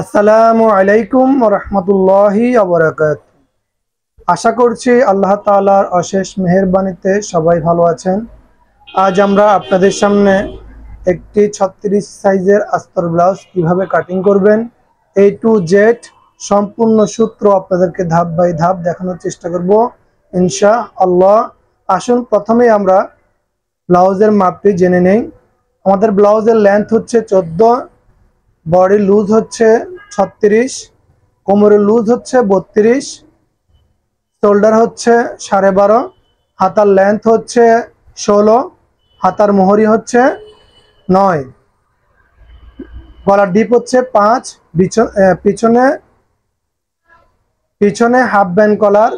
আসসালামু আলাইকুম ওয়া রাহমাতুল্লাহি ওয়া বারাকাতুহু। আশা করছি আল্লাহ তাআলার অশেষ মেহেরবানিতে সবাই ভালো আছেন। আজ আমরা আপনাদের সামনে একটি 36 সাইজের আস্তর ব্লাউজ কিভাবে কাটিং করবেন A to Z সম্পূর্ণ সূত্র আপনাদেরকে ধাপ বাই ধাপ দেখানোর চেষ্টা করব ইনশাআল্লাহ। আসুন প্রথমেই আমরা ব্লাউজের মাপটি জেনে নেই। আমাদের ব্লাউজের লেন্থ হচ্ছে 14, বডি লুজ হচ্ছে 36, কোমরের লুজ হচ্ছে 32, শোল্ডার হচ্ছে 12.5, হাতার লেন্থ হচ্ছে 16, হাতার মোহরি হচ্ছে 9, গলার ডিপ হচ্ছে 5, পিছনে হাফ ব্যান্ড কলার,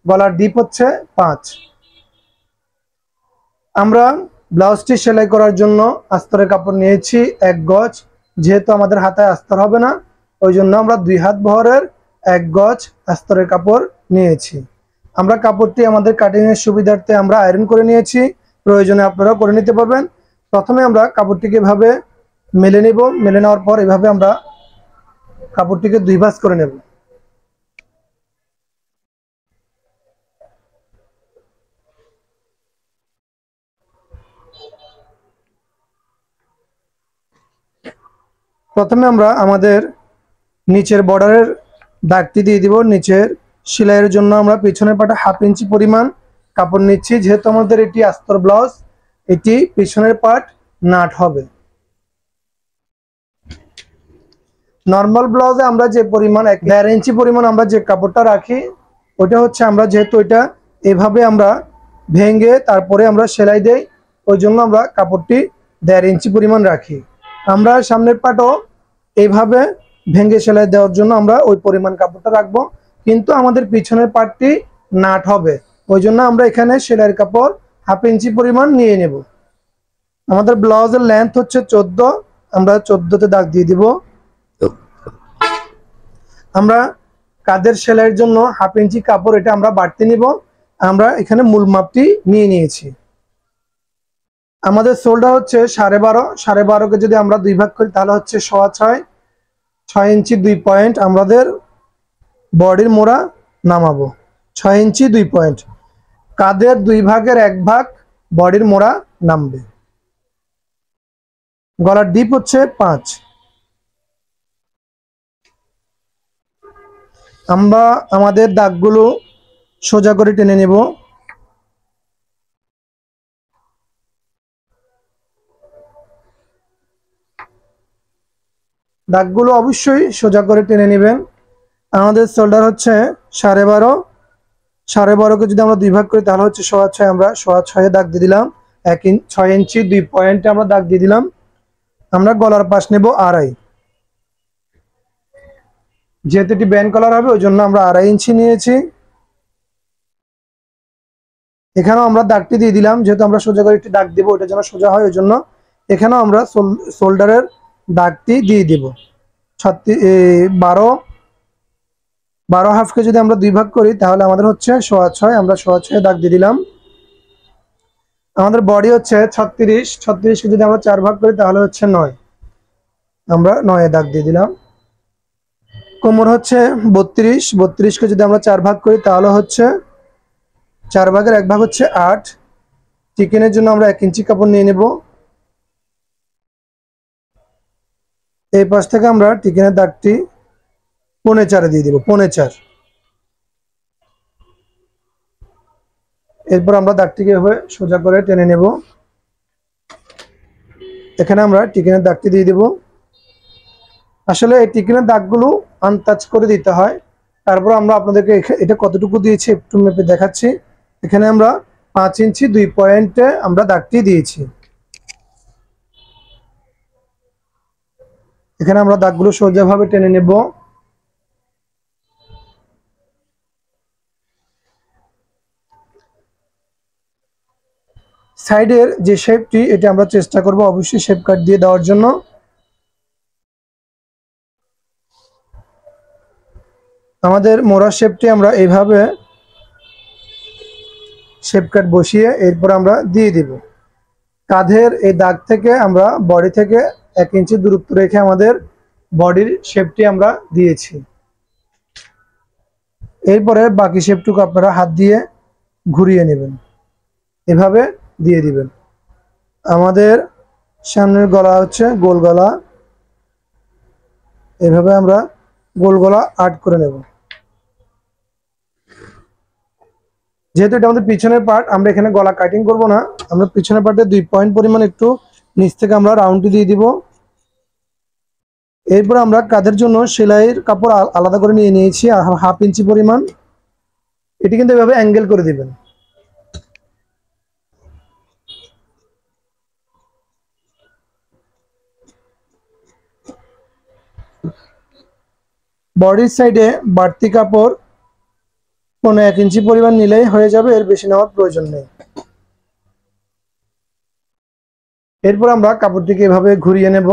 গলার ডিপ হচ্ছে 5। আমরা ব্লাউজটি সেলাই করার জন্য আস্তরের কাপড় নিয়েছি 1 গজ। যেহেতু আমাদের হাতায় আস্তর হবে না, ওই জন্য আমরা 2 হাত বহরের 1 গজ আস্তরের কাপড় নিয়েছি। আমরা কাপড়টি আমাদের কাটিং এর সুবিধার্থে আমরা আয়রন করে নিয়েছি, প্রয়োজনে আপনারাও করে নিতে পারবেন। প্রথমে আমরা কাপড়টিকে এভাবে মেলে নেব, মেলে নেওয়ার পর এভাবে আমরা কাপড়টিকে 2 ভাঁজ করে নেব। প্রথমে আমরা আমাদের নিচের বর্ডারের দাগটি দিয়ে দিব। নিচের সেলাইয়ের জন্য আমরা পিছনের পাটে 1/2 ইঞ্চি পরিমাণ কাপড় নিচ্ছি। যেহেতু আমাদের এটি আস্তর ব্লাউজ, এটি পিছনের পাট নাট হবে। নর্মাল ব্লাউজে আমরা যে পরিমাণ 1.5 ইঞ্চি পরিমাণ আমরা যে কাপড়টা রাখি, ওইটা হচ্ছে আমরা যেহেতু এটা এভাবে আমরা ভেঙে তারপরে আমরা সেলাই দেই, ওই জন্য আমরা কাপড়টি 1.5 ইঞ্চি পরিমাণ রাখি। আমরা সামনের পাটও এইভাবে ভেঙে সেলাই দেওয়ার জন্য আমরা ওই পরিমাণ কাপড়টা রাখবো, কিন্তু আমাদের পিছনের পাটটি নাট হবে, ওই জন্য আমরা এখানে সেলাইয়ের কাপড় 1/2 ইঞ্চি পরিমাণ নিয়ে নেব। আমাদের ব্লাউজের লেন্থ হচ্ছে 14, আমরা 14তে দাগ দিয়ে দিব। আমরা কাঁধের সেলাইয়ের জন্য 1/2 ইঞ্চি কাপড় এটা আমরা বাড়তি নিব। আমরা এখানে মূল মাপটি নিয়ে নিয়েছি। আমাদের শোল্ডার হচ্ছে 12.5, 12.5কে যদি আমরা 2 ভাগ করি তাহলে হচ্ছে 6.5, 6 ইঞ্চি 2 পয়েন্ট আমাদের বডির মোড়া নামাবো। 6 ইঞ্চি 2 পয়েন্ট, কাঁধের 2 ভাগের 1 ভাগ বডির মোড়া নামবে। গলার ডিপ হচ্ছে 5। আমরা আমাদের দাগগুলো সোজা করে টেনে নেব। দাগগুলো অবশ্যই সোজা করে টেনে নেবেন। আমাদের শোল্ডার হচ্ছে 12.5, 12.5কে যদি আমরা 2 ভাগ করি তাহলে হচ্ছে 6.5, আমরা 6.5 দাগ দিয়ে দিলাম। 6 ইঞ্চি 2 পয়েন্টে আমরা দাগ দিয়ে দিলাম। আমরা গলার পাশ নেব 2.5, যেহেতু এটি ব্যান্ড কলার হবে ওই জন্য আমরা 2.5 ইঞ্চি নিয়েছি। এখানেও আমরা দাগটি দিয়ে দিলাম, যেহেতু আমরা সোজা করে একটি দাগ দেবো, ওটা যেন সোজা হয় ওই জন্য এখানেও আমরা শোল্ডারের দাগটি দিয়ে দিব। 12 হাফকে যদি আমরা 2 ভাগ করি তাহলে আমাদের হচ্ছে 6.5, আমরা 6.5 দাগ দিয়ে দিলাম। আমাদের বডি হচ্ছে 36, 36কে যদি আমরা 4 ভাগ করি তাহলে হচ্ছে 9, আমরা 9 দাগ দিয়ে দিলাম। কোমর হচ্ছে 32, 32কে যদি আমরা 4 ভাগ করি তাহলে হচ্ছে 4 ভাগের 1 ভাগ হচ্ছে 8। চিকেনের জন্য আমরা 1 ইঞ্চি কাপড় নিয়ে নেব। এই পাশ থেকে আমরা চিকেনের দাগটি 4.5 দিয়ে দিব, 4.5। এরপর আমরা দাগটিকে এভাবে সোজা করে টেনে নেব। এখানে আমরা চিকেনের দাগটি দিয়ে দেব। আসলে এই চিকেনের দাগগুলো আনটাচ করে দিতে হয়। তারপর আমরা আপনাদেরকে এটা কতটুকু দিয়েছি একটু মেপে দেখাচ্ছি। এখানে আমরা 5 ইঞ্চি 2 পয়েন্টে আমরা দাগটি দিয়েছি। এখানে আমরা দাগগুলো সোজাভাবে টেনে নেব। সাইডের যে শেপটি এটা আমরা চেষ্টা করব অবশ্যই শেপ কাট দিয়ে দেওয়ার জন্য। আমাদের মোড়া শেপটি আমরা এইভাবে শেপ কাট বসিয়ে এরপর আমরা দিয়ে দিব। কাঁধের এই দাগ থেকে আমরা বডি থেকে 1 ইঞ্চি দূরত্ব রেখে আমাদের বডির শেপটি আমরা দিয়েছি। এরপরে বাকি শেপটুকু আপনারা হাত দিয়ে ঘুরিয়ে নেবেন, এভাবে দিয়ে দিবেন। আমাদের সামনের গলা হচ্ছে গোল গলা, এভাবে আমরা গোল গলা আর্ট করে নেব। যেহেতু এটা আমাদের পিছনের পার্ট, আমরা এখানে গলা কাটিং করব না, আমরা পিছনের পার্টে 2 পয়েন্ট পরিমাণ একটু নিচ থেকে আমরা রাউন্ডটি দিয়ে দিব। এরপর আমরা কাঁধের জন্য সেলাইয়ের কাপড় আলাদা করে নিয়ে নিয়েছি 1/2 ইঞ্চি পরিমাণ। এটি কিন্তু এভাবে অ্যাঙ্গেল করে দিবেন। বডির সাইডে বাড়তি কাপড় 1 ইঞ্চি পরিমাণ নিলেই হয়ে যাবে, এর বেশি নেওয়ার প্রয়োজন নেই। এরপর আমরা কাপড়টিকে এভাবে ঘুরিয়ে নেব।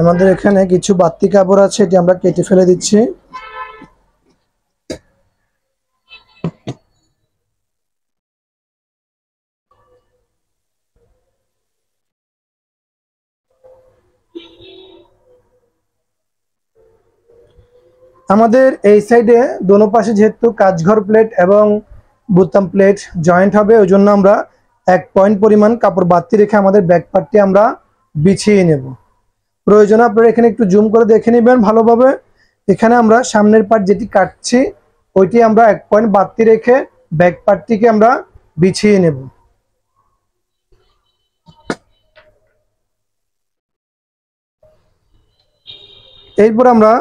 আমাদের এখানে কিছু বাড়তি কাপড় আছে, এটি আমরা কেটে ফেলে দিচ্ছি। আমাদের এই সাইডে দোনো পাশে যেহেতু কাঁচঘর প্লেট এবং বুতাম প্লেট জয়েন্ট হবে, ওই জন্য আমরা 1 পয়েন্ট পরিমাণ কাপড় বাড়তি রেখে আমাদের ব্যাক পার্টটি আমরা বিছিয়ে নেব। প্রয়োজনে আপনারা এখানে একটু জুম করে দেখে নেবেন ভালোভাবে। এখানে আমরা সামনের পার্ট যেটি কাটছি ওইটি আমরা 1 পয়েন্ট বাড়তি রেখে ব্যাক পার্টটিকে আমরা বিছিয়ে নেব। এরপর আমরা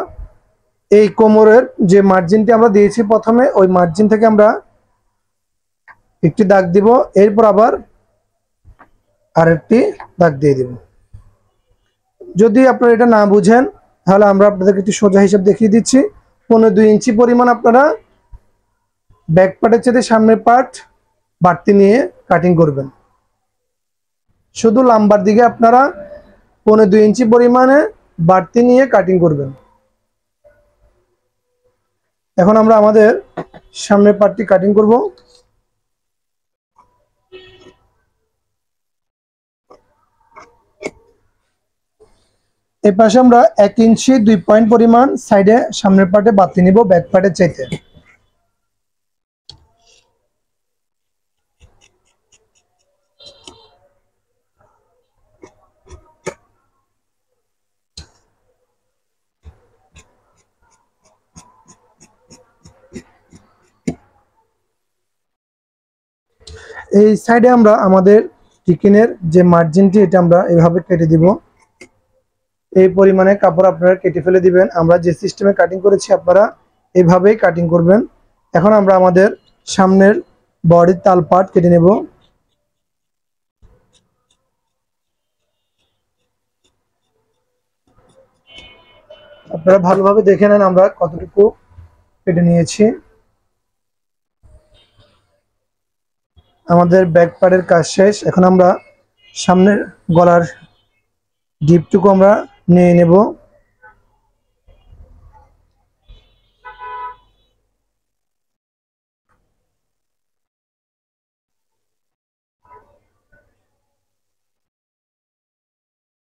এই কোমরের যে মার্জিনটি আমরা দিয়েছি প্রথমে, ওই মার্জিন থেকে আমরা একটি দাগ দিব, এরপর আবার আরেকটি দাগ দিয়ে দিব। যদি আপনারা এটা না বুঝেন তাহলে আমরা আপনাদেরকে একটি সোজা হিসাব দেখিয়ে দিচ্ছি। 2.5 ইঞ্চি পরিমাণ আপনারা ব্যাক পার্টের চেয়ে সামনের পার্ট বাড়তি নিয়ে কাটিং করবেন। শুধু লাম্বার দিকে আপনারা 2.5 ইঞ্চি পরিমাণে বাড়তি নিয়ে কাটিং করবেন। এখন আমরা আমাদের সামনের পার্টটি কাটিং করব। এই পাশে আমরা 1 ইঞ্চি 2 পয়েন্ট পরিমাণ সাইডে সামনের পার্টে বাড়তি নিব ব্যাক পার্টের চাইতে। এই সাইডে আমরা আমাদের চিকেনের যে মার্জিনটি এটা আমরা এভাবে কেটে দিব। এই পরিমাণে কাপড় আপনারা কেটে ফেলে দিবেন। আমরা যে সিস্টেমে কাটিং করেছি আপনারা এইভাবেই কাটিং করবেন। এখন আমরা আমাদের সামনের বডির তাল পার্ট কেটে নেব। আপনারা ভালোভাবে দেখে নেন আমরা কতটুকু কেটে নিয়েছি। আমাদের ব্যাক পার্টের কাজ শেষ। এখন আমরা সামনের গলার ডিপটুকু আমরা নিয়ে নেব।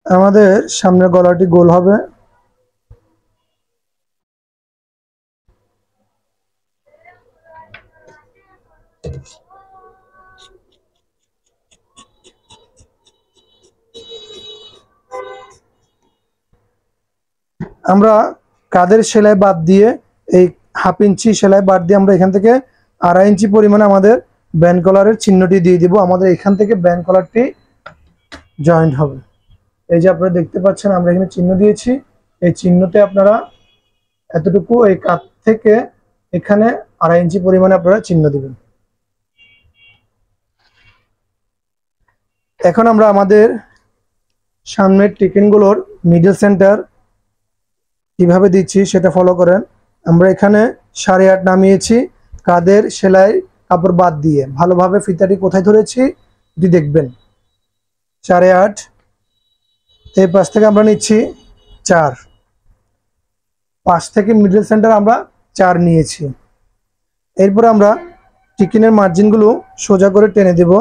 আমাদের সামনের গলাটি গোল হবে। আমরা কাঁধের সেলাই বাদ দিয়ে এই 1/2 ইঞ্চি সেলাই বাদ দিয়ে আমরা এখান থেকে 2.5 ইঞ্চি পরিমাণে আমাদের ব্যান্ড কলারের চিহ্নটি দিয়ে দিব। আমাদের এখান থেকে ব্যান্ড কলারটি জয়েন্ট হবে। এই যে আপনারা দেখতে পাচ্ছেন আমরা এখানে চিহ্ন দিয়েছি, এই চিহ্নতে আপনারা এতটুকু এই কাঁধ থেকে এখানে 2.5 ইঞ্চি পরিমাণে আপনারা চিহ্ন দিবেন। এখন আমরা আমাদের সামনের টিকেনগুলোর মিডল সেন্টার কিভাবে দিচ্ছি সেটা ফলো করেন। আমরা এখানে 8.5 নামিয়েছি কাঁধের সেলাই কাপড় বাদ দিয়ে। ভালোভাবে ফিতাটি কোথায় ধরেছি এটি দেখবেন। 8.5 এই পাশ থেকে আমরা নিচ্ছি 4, 5 থেকে মিডল সেন্টার আমরা 4 নিয়েছি। এরপর আমরা টিকেনের মার্জিনগুলো সোজা করে টেনে দেব।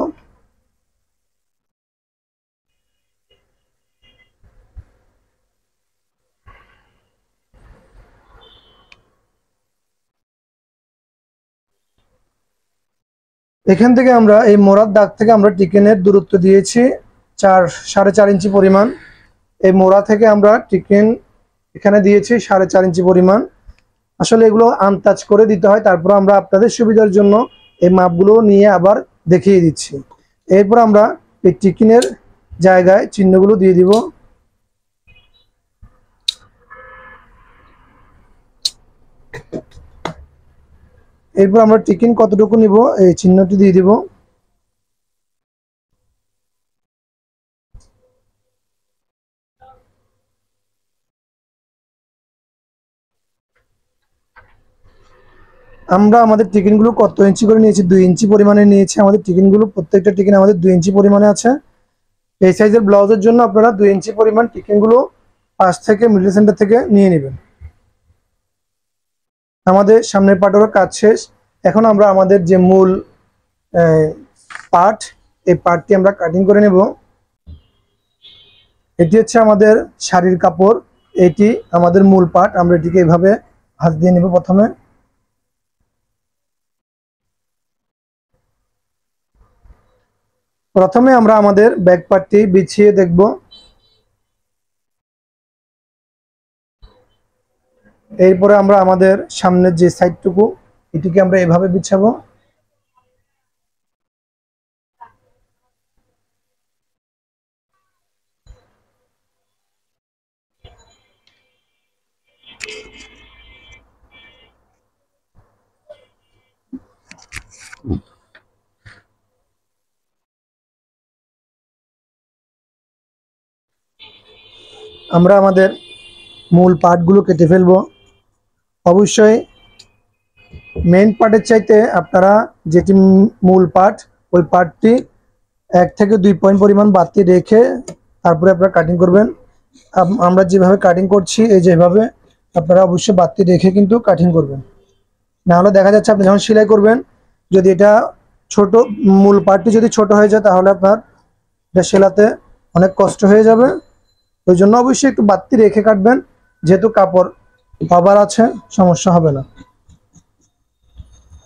এখান থেকে আমরা এই মোড়ার দাগ থেকে আমরা টিকেনের দূরত্ব দিয়েছি 4.5 ইঞ্চি পরিমাণ। এই মোড়া থেকে আমরা টিকেন এখানে দিয়েছি 4.5 ইঞ্চি পরিমাণ। আসলে এগুলো আন্দাজ করে দিতে হয়, তারপর আমরা আপনাদের সুবিধার জন্য এই মাপগুলো নিয়ে আবার দেখিয়ে দিচ্ছি। এরপর আমরা এই টিকেনের জায়গায় চিহ্নগুলো দিয়ে দিব। এরপর আমরা টিকেন কতটুকু নিব এই চিহ্নটি দিয়ে দিব। আমরা আমাদের টিকেনগুলো কত ইঞ্চি করে নিয়েছি, 2 ইঞ্চি পরিমাণে নিয়েছি আমাদের টিকেনগুলো। প্রত্যেকটা টিকেন আমাদের 2 ইঞ্চি পরিমাণে আছে। এই সাইজের ব্লাউজের জন্য আপনারা 2 ইঞ্চি পরিমাণ টিকেনগুলো পাশ থেকে মিডল সেন্টার থেকে নিয়ে নেবেন। আমাদের সামনের পার্টের কাজ শেষ। এখন আমরা আমাদের যে মূল পার্ট, এই পার্টটি আমরা কাটিং করে নেব। এটি হচ্ছে আমাদের শাড়ির কাপড়, এটি আমাদের মূল পার্ট। আমরা এটিকে এভাবে হাত দিয়ে নেব। প্রথমে আমরা আমাদের ব্যাক পার্টটি বিছিয়ে দেখব। এরপরে আমরা আমাদের সামনের যে সাইডটুকু, এটিকে আমরা এভাবে বিছাবো। আমরা আমাদের মূল পার্টগুলো কেটে ফেলবো। অবশ্যই মেইন পার্টের চাইতে আপনারা যেটি মূল পার্ট, ওই পার্টটি 1 থেকে 2 পয়েন্ট পরিমাণ বাড়তি রেখে তারপরে আপনারা কাটিং করবেন। আমরা যেভাবে কাটিং করছি এই যেভাবে আপনারা অবশ্যই বাড়তি রেখে কিন্তু কাটিং করবেন, না হলে দেখা যাচ্ছে আপনি যখন সেলাই করবেন, যদি এটা ছোট মূল পার্টটি যদি ছোট হয়ে যায় তাহলে আপনার এটা সেলাতে অনেক কষ্ট হয়ে যাবে। ওই জন্য অবশ্যই একটু বাড়তি রেখে কাটবেন, যেহেতু কাপড় কভার আছে, সমস্যা হবে না।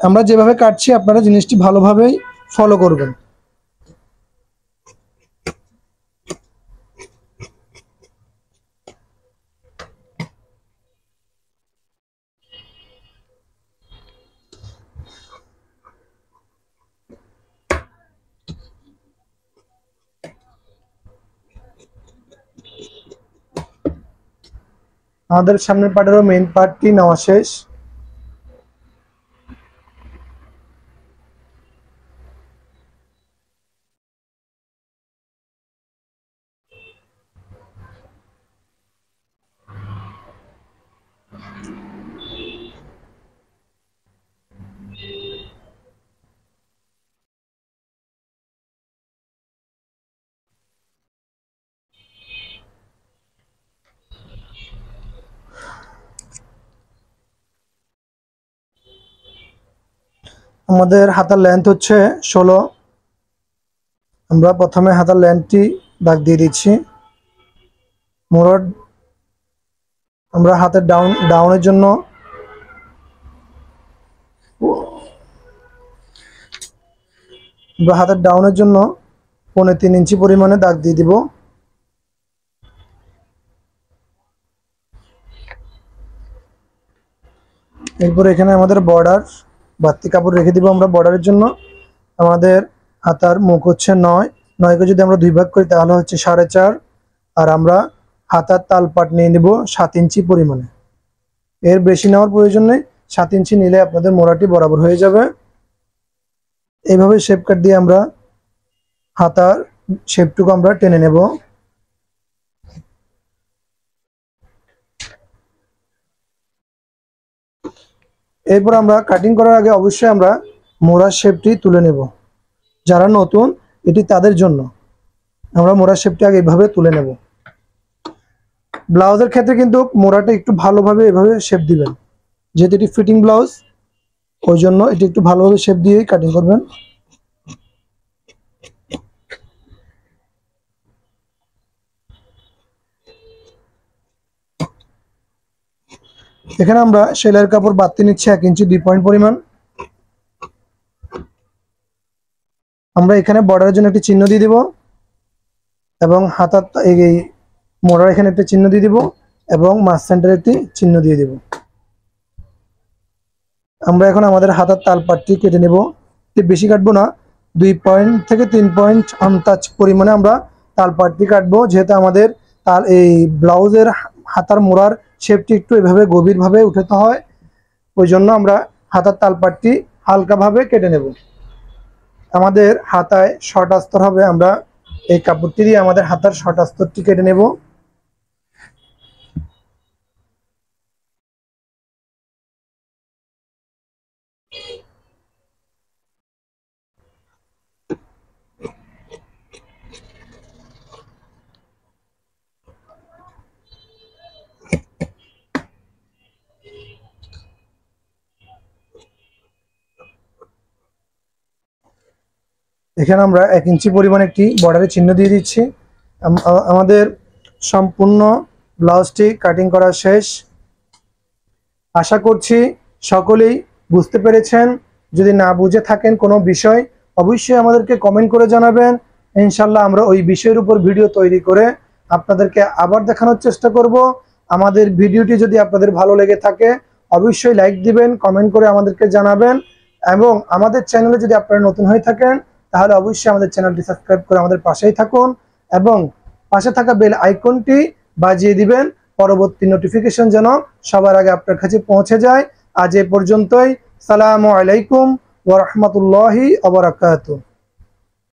আমরা যেভাবে কাটছি আপনারা জিনিসটি ভালোভাবেই ফলো করবেন। আমাদের সামনের পার্টেরও মেইন পার্টটি নেওয়া শেষ। আমাদের হাতার লেন্থ হচ্ছে 16। আমরা প্রথমে হাতার লেন্থটি দাগ দিয়ে দিচ্ছি। মোড়ার আমরা হাতের ডাউনের জন্য আমরা হাতের ডাউনের জন্য 3.5 ইঞ্চি পরিমাণে দাগ দিয়ে দিব। এরপর এখানে আমাদের বর্ডার বাড়তি কাপড় রেখে দিব আমরা বর্ডারের জন্য। আমাদের হাতার মুখ হচ্ছে 9কে যদি আমরা 2 ভাগ করি তাহলে হচ্ছে 4.5। আর আমরা হাতার তালপাট নিয়ে নেব 7 ইঞ্চি পরিমাণে। এর বেশি নেওয়ার প্রয়োজন নেই, 7 ইঞ্চি নিলে আপনাদের মোড়াটি বরাবর হয়ে যাবে। এইভাবে শেপ কাট দিয়ে আমরা হাতার শেপটুকু আমরা টেনে নেব। এরপর আমরা কাটিং করার আগে অবশ্যই আমরা মোড়ার শেপটি তুলে নেব। যারা নতুন এটি তাদের জন্য আমরা মোড়ার শেপটি আগে এইভাবে তুলে নেব। ব্লাউজের ক্ষেত্রে কিন্তু মোড়াটা একটু ভালোভাবে এভাবে শেপ দিবেন, যেহেতু এটি ফিটিং ব্লাউজ, ওই জন্য এটি একটু ভালোভাবে শেপ দিয়েই কাটিং করবেন। এখানে আমরা সেলাইয়ের কাপড় বাড়তি নিচ্ছি 1 ইঞ্চি 2 পয়েন্ট পরিমাণ। আমরা এখানে বর্ডারের জন্য একটি চিহ্ন দিয়ে দিব এবং হাতার এই মোড়ার এখানে একটি চিহ্ন দিয়ে দিব এবং মাঝ সেন্টারে একটি চিহ্ন দিয়ে দিব। আমরা এখন আমাদের হাতার তালপাটটি কেটে নেব। বেশি কাটবো না, 2 পয়েন্ট থেকে 3 পয়েন্ট আন্দাজ পরিমাণে আমরা তালপাটটি কাটবো, যেহেতু আমাদের এই ব্লাউজের হাতার মোড়ার শেপটি একটু এভাবে গভীরভাবে উঠাতে হয়, ওই জন্য আমরা হাতার তালপাটটি হালকাভাবে কেটে নেব। আমাদের হাতায় শর্ট আস্তর হবে, আমরা এই কাপড়টি দিয়ে আমাদের হাতার শর্ট আস্তরটি কেটে নেব। এখানে আমরা 1 ইঞ্চি পরিমাণ একটি বর্ডারের চিহ্ন দিয়ে দিচ্ছি। আমাদের সম্পূর্ণ ব্লাউজটি কাটিং করা শেষ। আশা করছি সকলেই বুঝতে পেরেছেন। যদি না বুঝে থাকেন কোনো বিষয়, অবশ্যই আমাদেরকে কমেন্ট করে জানাবেন। ইনশাল্লাহ আমরা ওই বিষয়ের উপর ভিডিও তৈরি করে আপনাদেরকে আবার দেখানোর চেষ্টা করব। আমাদের ভিডিওটি যদি আপনাদের ভালো লেগে থাকে অবশ্যই লাইক দিবেন, কমেন্ট করে আমাদেরকে জানাবেন এবং আমাদের চ্যানেলে যদি আপনারা নতুন হয়ে থাকেন তাহলে অবশ্যই আমাদের চ্যানেলটি সাবস্ক্রাইব করে আমাদের পাশেই থাকুন এবং পাশে থাকা বেল আইকনটি বাজিয়ে দিবেন, পরবর্তী নোটিফিকেশন যেন সবার আগে আপনার কাছে পৌঁছে যায়। আজ এ পর্যন্তই। সালামু আলাইকুম ওয়া রাহমাতুল্লাহি ওয়া বারাকাতুহু।